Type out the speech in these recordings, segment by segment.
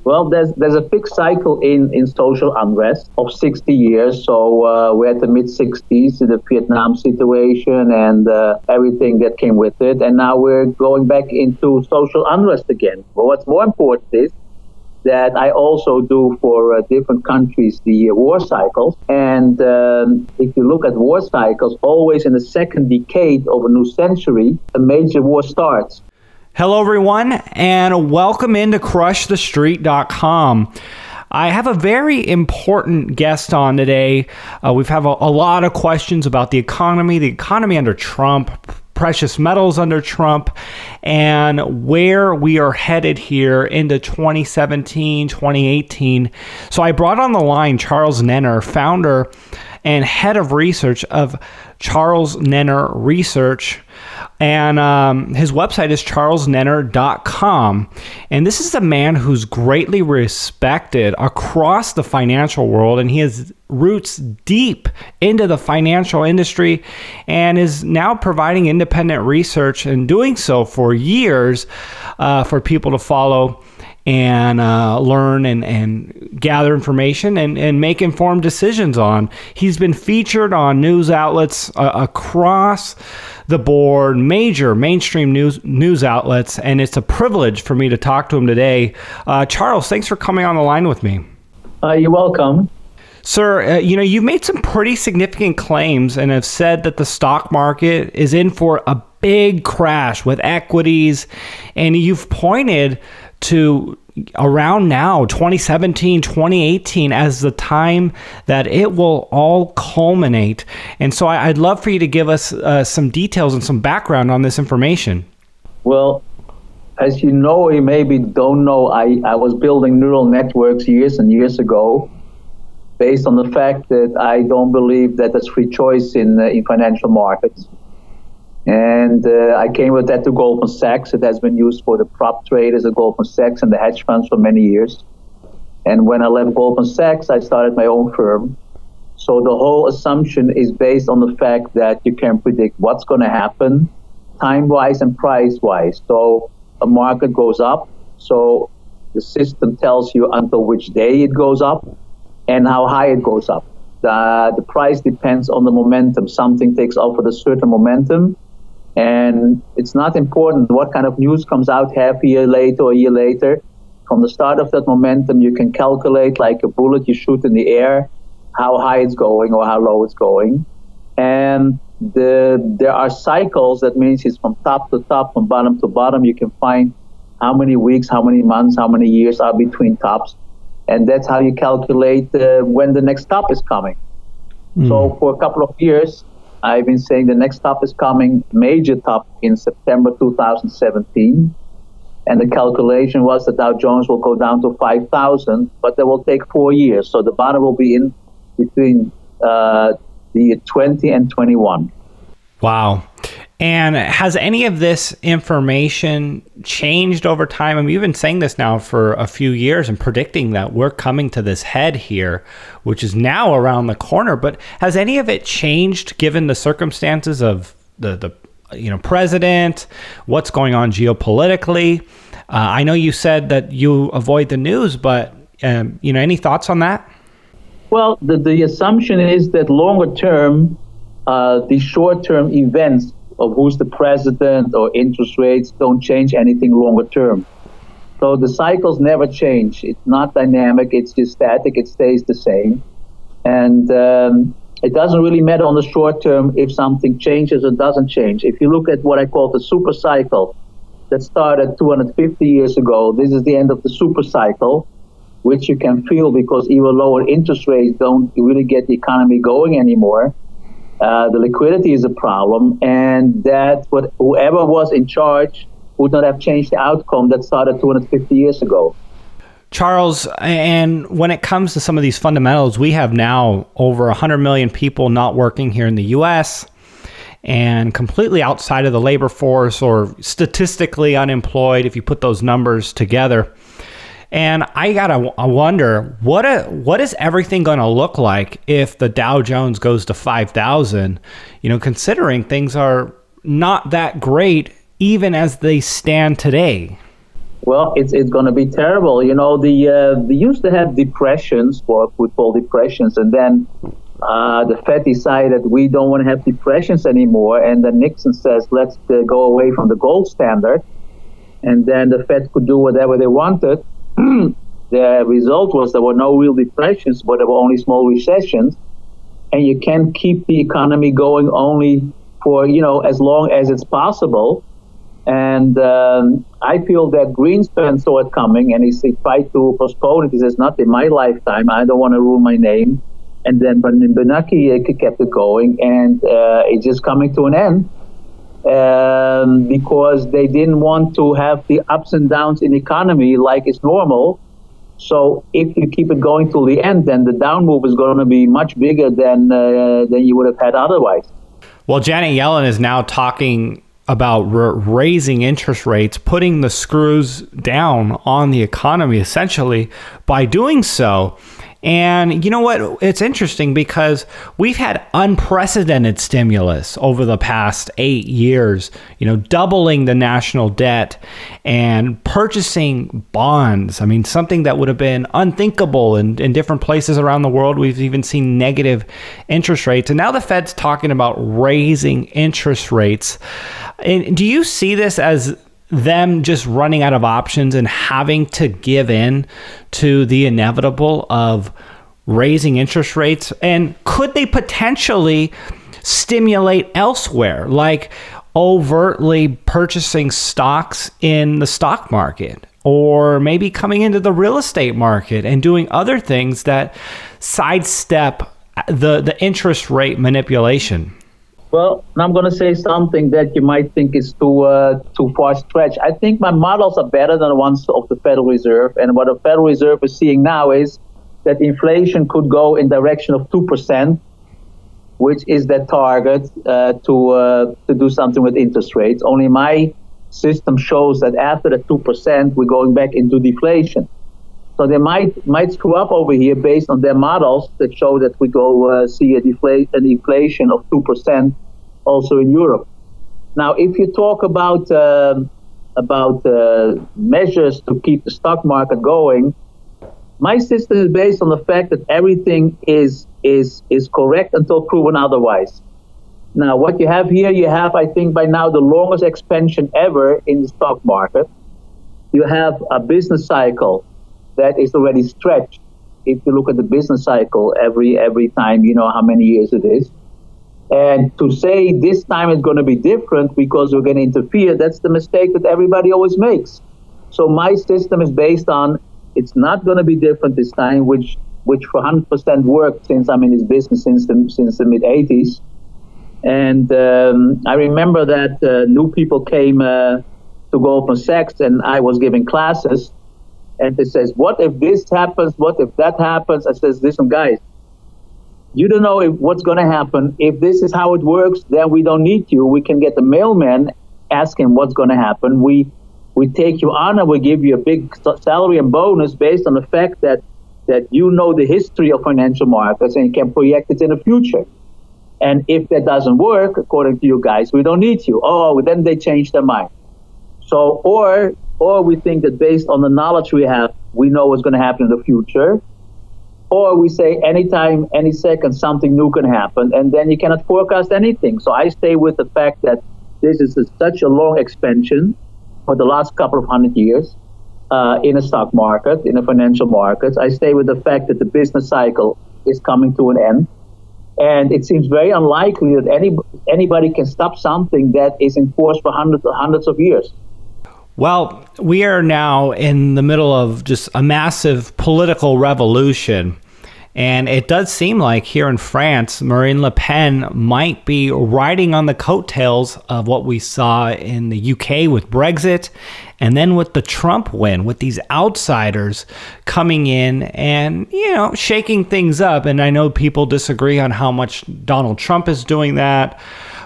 Well, there's a fixed cycle in social unrest of 60 years. So we're at the mid-60s, the Vietnam situation and everything that came with it. And now we're going back into social unrest again. But what's more important is that I also do for different countries the war cycles. And if you look at war cycles, always in the second decade of a new century, a major war starts. Hello, everyone, and welcome into CrushTheStreet.com. I have a very important guest on today. We've had a lot of questions about the economy under Trump, precious metals under Trump, and where we are headed here into 2017, 2018. So I brought on the line Charles Nenner, founder and head of research of Charles Nenner Research. And his website is charlesnenner.com. And this is a man who's greatly respected across the financial world, and he has roots deep into the financial industry and is now providing independent research and doing so for years for people to follow and learn and gather information and make informed decisions on. He's been featured on news outlets across the board, major mainstream news outlets, and it's a privilege for me to talk to him today. Charles, thanks for coming on the line with me. You're welcome. Sir, you've made some pretty significant claims and have said that the stock market is in for a big crash with equities, and you've pointed to around now, 2017, 2018, as the time that it will all culminate. And so I'd love for you to give us some details and some background on this information. Well, as you know, you maybe don't know, I was building neural networks years and years ago based on the fact that I don't believe that there's free choice in financial markets. And I came with that to Goldman Sachs. It has been used for the prop traders at Goldman Sachs and the hedge funds for many years. And when I left Goldman Sachs, I started my own firm. So the whole assumption is based on the fact that you can predict what's going to happen time-wise and price-wise. So a market goes up, so the system tells you until which day it goes up and how high it goes up. The price depends on the momentum. Something takes off with a certain momentum. And it's not important what kind of news comes out half a year later or a year later. From the start of that momentum, you can calculate like a bullet you shoot in the air, how high it's going or how low it's going. And there are cycles. That means it's from top to top, from bottom to bottom. You can find how many weeks, how many months, how many years are between tops. And that's how you calculate when the next top is coming. So for a couple of years, I've been saying the next top is coming, major top in September 2017. And the calculation was that Dow Jones will go down to 5,000, but that will take 4 years. So the bottom will be in between the year 20 and 21. Wow. And has any of this information changed over time? I mean, you've been saying this now for a few years and predicting that we're coming to this head here, which is now around the corner. But has any of it changed given the circumstances of the president, what's going on geopolitically? I know you said that you avoid the news, but any thoughts on that? Well, the assumption is that longer term, the short-term events of who's the president or interest rates don't change anything longer term. So the cycles never change. It's not dynamic. It's just static. It stays the same. And it doesn't really matter on the short term if something changes or doesn't change. If you look at what I call the super cycle that started 250 years ago, this is the end of the super cycle, which you can feel because even lower interest rates don't really get the economy going anymore. The liquidity is a problem, and that whoever was in charge would not have changed the outcome that started 250 years ago. Charles, and when it comes to some of these fundamentals, we have now over 100 million people not working here in the U.S. and completely outside of the labor force or statistically unemployed if you put those numbers together. And I wonder, what is everything going to look like if the Dow Jones goes to 5,000, considering things are not that great even as they stand today? Well, it's going to be terrible. You know, they used to have depressions, what we call depressions, and then the Fed decided we don't want to have depressions anymore, and then Nixon says let's go away from the gold standard, and then the Fed could do whatever they wanted. The result was there were no real depressions, but there were only small recessions, and you can keep the economy going only for as long as it's possible. And I feel that Greenspan saw it coming, and he tried to postpone it. He says, not in my lifetime. I don't want to ruin my name. And then Bernanke kept it going, and it's just coming to an end because they didn't want to have the ups and downs in the economy like it's normal. So if you keep it going till the end, then the down move is going to be much bigger than you would have had otherwise. Well, Janet Yellen is now talking about raising interest rates, putting the screws down on the economy, essentially, by doing so. And you know what? It's interesting because we've had unprecedented stimulus over the past 8 years, doubling the national debt and purchasing bonds. I mean, something that would have been unthinkable in different places around the world. We've even seen negative interest rates. And now the Fed's talking about raising interest rates. And do you see this as them just running out of options and having to give in to the inevitable of raising interest rates? And could they potentially stimulate elsewhere, like overtly purchasing stocks in the stock market, or maybe coming into the real estate market and doing other things that sidestep the interest rate manipulation? Well, I'm going to say something that you might think is too far stretched. I think my models are better than the ones of the Federal Reserve. And what the Federal Reserve is seeing now is that inflation could go in direction of 2%, which is their target to do something with interest rates. Only my system shows that after the 2%, we're going back into deflation. So they might screw up over here based on their models that show that we go see an inflation of 2% also in Europe. Now, if you talk about measures to keep the stock market going, my system is based on the fact that everything is correct until proven otherwise. Now, what you have here, you have, I think, by now the longest expansion ever in the stock market. You have a business cycle that is already stretched. If you look at the business cycle every time, you know how many years it is. And to say this time is going to be different because we're going to interfere, that's the mistake that everybody always makes. So my system is based on it's not going to be different this time, which for 100% worked since I'm in this business since the mid-'80s. And I remember that new people came to Goldman Sachs, and I was giving classes. And they says, what if this happens? What if that happens? I says, listen, guys, you don't know what's going to happen. If this is how it works, then we don't need you. We can get the mailman, ask him what's going to happen. We take you on and we give you a big salary and bonus based on the fact that you know the history of financial markets and you can project it in the future. And if that doesn't work, according to you guys, we don't need you. Oh, then they change their mind. So, or we think that based on the knowledge we have, we know what's going to happen in the future. Or we say anytime, any second, something new can happen, and then you cannot forecast anything. So I stay with the fact that this is such a long expansion for the last couple of 100 years in a stock market, in the financial markets. I stay with the fact that the business cycle is coming to an end. And it seems very unlikely that anybody can stop something that is in force for hundreds of years. Well, we are now in the middle of just a massive political revolution. And it does seem like here in France, Marine Le Pen might be riding on the coattails of what we saw in the UK with Brexit, and then with the Trump win, with these outsiders coming in and, shaking things up. And I know people disagree on how much Donald Trump is doing that,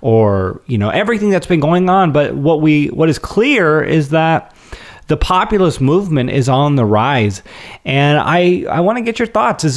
or, everything that's been going on. But what is clear is that the populist movement is on the rise. And I want to get your thoughts. Is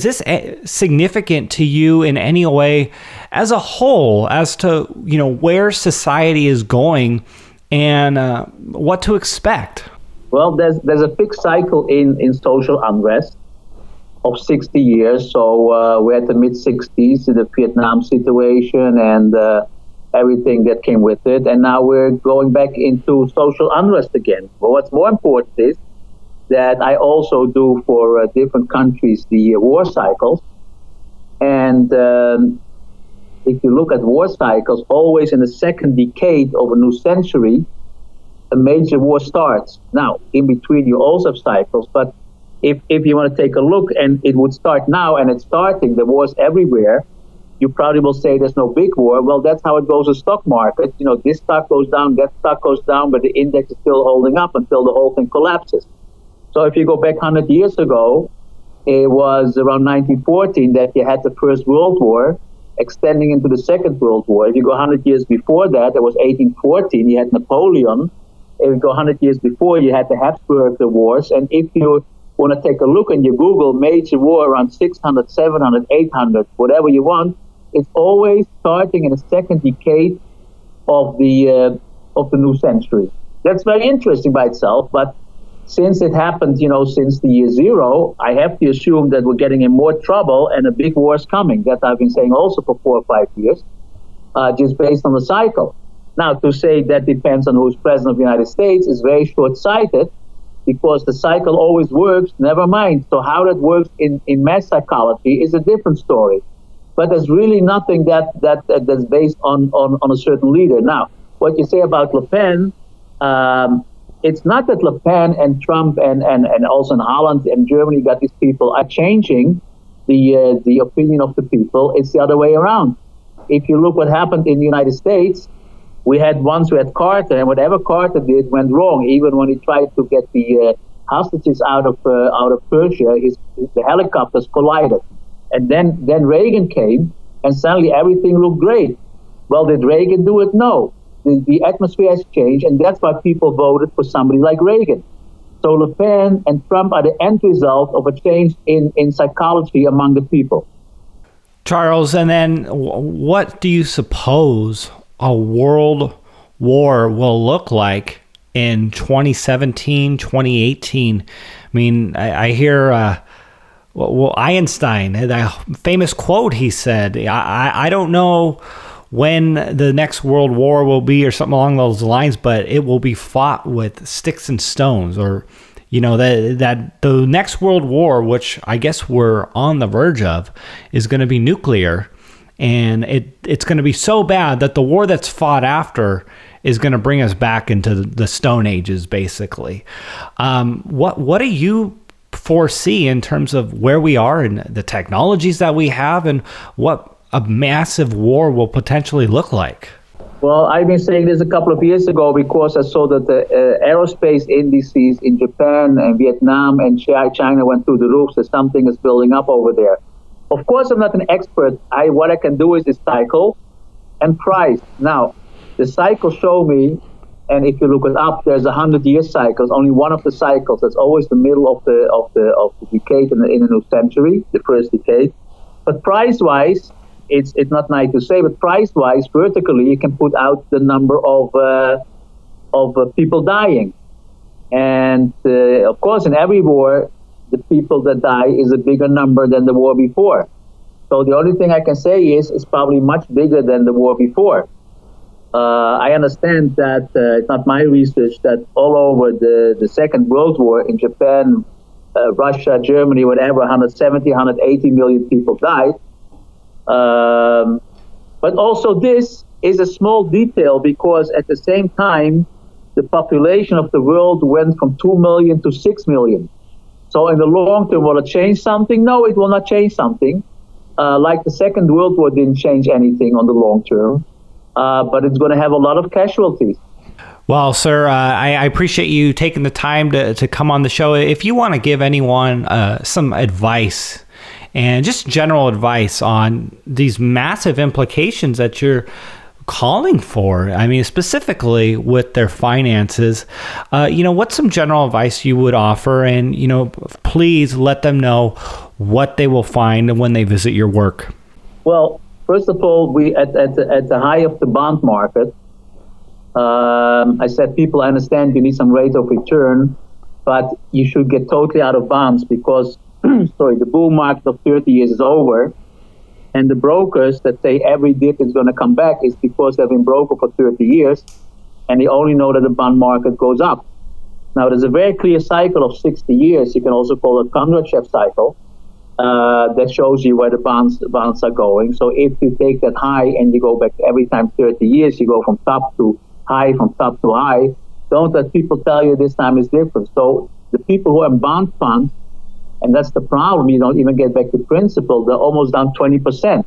this significant to you in any way as a whole as to, where society is going and what to expect? Well, there's a fixed cycle in social unrest of 60 years. So we're at the mid 60s, the Vietnam situation and everything that came with it. And now we're going back into social unrest again. But what's more important is that I also do for different countries the war cycles. And if you look at war cycles, always in the second decade of a new century, a major war starts. Now, in between, you also have cycles, but if you want to take a look, and it would start now, and it's starting, the war's everywhere, you probably will say there's no big war. Well, that's how it goes in stock market. You know, this stock goes down, that stock goes down, but the index is still holding up until the whole thing collapses. So if you go back 100 years ago, it was around 1914 that you had the First World War, extending into the Second World War. If you go 100 years before that, it was 1814, you had Napoleon. If you go 100 years before, you had the Habsburg Wars. And if you want to take a look and you Google major war around 600, 700, 800, whatever you want, it's always starting in the second decade of the new century. That's very interesting by itself, but since it happened, you know, since the year zero, I have to assume that we're getting in more trouble and a big war is coming. That I've been saying also for 4 or 5 years, just based on the cycle. Now, to say that depends on who's president of the United States is very short-sighted, because the cycle always works, never mind. So how that works in mass psychology is a different story. But there's really nothing that's based on a certain leader. Now, what you say about Le Pen, it's not that Le Pen and Trump and also in Holland and Germany got these people are changing the opinion of the people. It's the other way around. If you look what happened in the United States, we had Carter, and whatever Carter did went wrong. Even when he tried to get the hostages out of Persia, the helicopters collided. And then Reagan came, and suddenly everything looked great. Well, did Reagan do it? No. The atmosphere has changed, and that's why people voted for somebody like Reagan. So Le Pen and Trump are the end result of a change in psychology among the people. Charles, and then what do you suppose a world war will look like in 2017, 2018? I mean, I hear Einstein, a famous quote he said, I don't know when the next world war will be or something along those lines, but it will be fought with sticks and stones, or, you know, that the next world war, which I guess we're on the verge of, is going to be nuclear. And it's going to be so bad that the war that's fought after is going to bring us back into the Stone Ages, basically. What do you foresee in terms of where we are and the technologies that we have, and what a massive war will potentially look like? Well, I've been saying this a couple of years ago because I saw that the aerospace indices in Japan and Vietnam and China went through the roof, so something is building up over there. Of course, I'm not an expert. What I can do is the cycle and price. Now, the cycles show me, and if you look it up, there's 100-year cycles. Only one of the cycles. That's always the middle of the decade in a new century, the first decade. But price-wise, it's not nice to say, but price-wise, vertically, you can put out the number of people dying, and of course, in every war, the people that die is a bigger number than the war before. So the only thing I can say is it's probably much bigger than the war before. I understand that it's not my research that all over the Second World War in Japan, Russia, Germany, whatever, 170, 180 million people died. But also this is a small detail because at the same time, the population of the world went from 2 million to 6 million. So in the long term, will it change something? No, it will not change something. Like the Second World War didn't change anything on the long term, but it's going to have a lot of casualties. Well, sir, I appreciate you taking the time to come on the show. If you want to give anyone some advice, and just general advice on these massive implications that you're calling for, I mean, specifically with their finances, what's some general advice you would offer? And, please let them know what they will find when they visit your work. Well, first of all, we at the high of the bond market, I said, people, I understand you need some rate of return. but you should get totally out of bonds because, the bull market of 30 years is over. And the brokers that say every dip is going to come back is because they've been broker for 30 years and they only know that the bond market goes up. Now, there's a very clear cycle of 60 years. You can also call it Kondratyev cycle that shows you where the bonds are going. So if you take that high and you go back every time 30 years, you go from top to high, from top to high. Don't let people tell you this time is different. So the people who are in bond funds, and that's the problem, you don't even get back to principal, they're almost down 20%.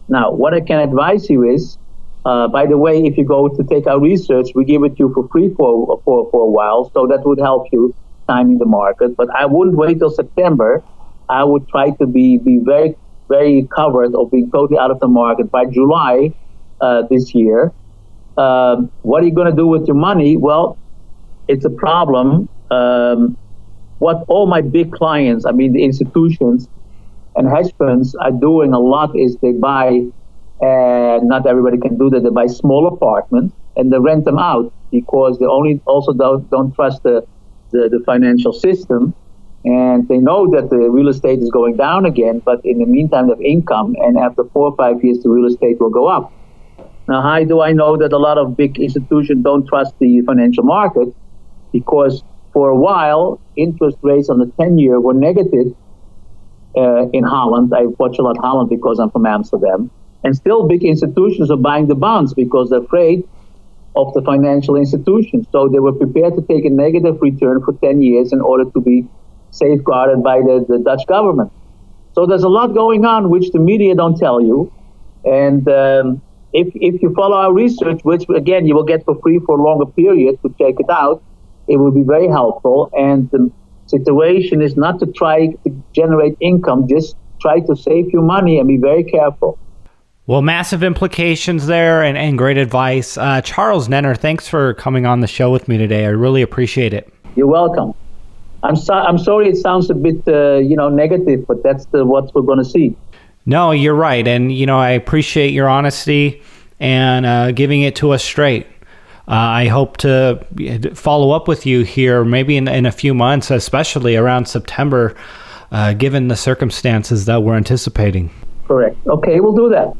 Now, what I can advise you is, by the way, if you go to take our research, we give it to you for free for a while, so that would help you timing the market. But I wouldn't wait till September. I would try to be very, very covered or being totally out of the market by July this year. What are you going to do with your money? Well, it's a problem. What all my big clients, the institutions and hedge funds are doing a lot is they buy, and not everybody can do that, they buy small apartments and they rent them out because they also don't trust the financial system. And they know that the real estate is going down again, but in the meantime, they have income, and after 4 or 5 years, the real estate will go up. Now, how do I know that a lot of big institutions don't trust the financial market? Because for a while, interest rates on the 10-year were negative in Holland. I watch a lot of Holland because I'm from Amsterdam. And still big institutions are buying the bonds because they're afraid of the financial institutions. So they were prepared to take a negative return for 10 years in order to be safeguarded by the Dutch government. So there's a lot going on which the media don't tell you. And if you follow our research, which again you will get for free for a longer period to check it out, it will be very helpful. And the situation is not to try to generate income, just try to save your money and be very careful. Well, massive implications there and great advice. Charles Nenner, thanks for coming on the show with me today. I really appreciate it. You're welcome. I'm sorry it sounds a bit negative, but that's what we're going to see. No, you're right. And, I appreciate your honesty and giving it to us straight. I hope to follow up with you here maybe in a few months, especially around September, given the circumstances that we're anticipating. Correct. Okay, we'll do that.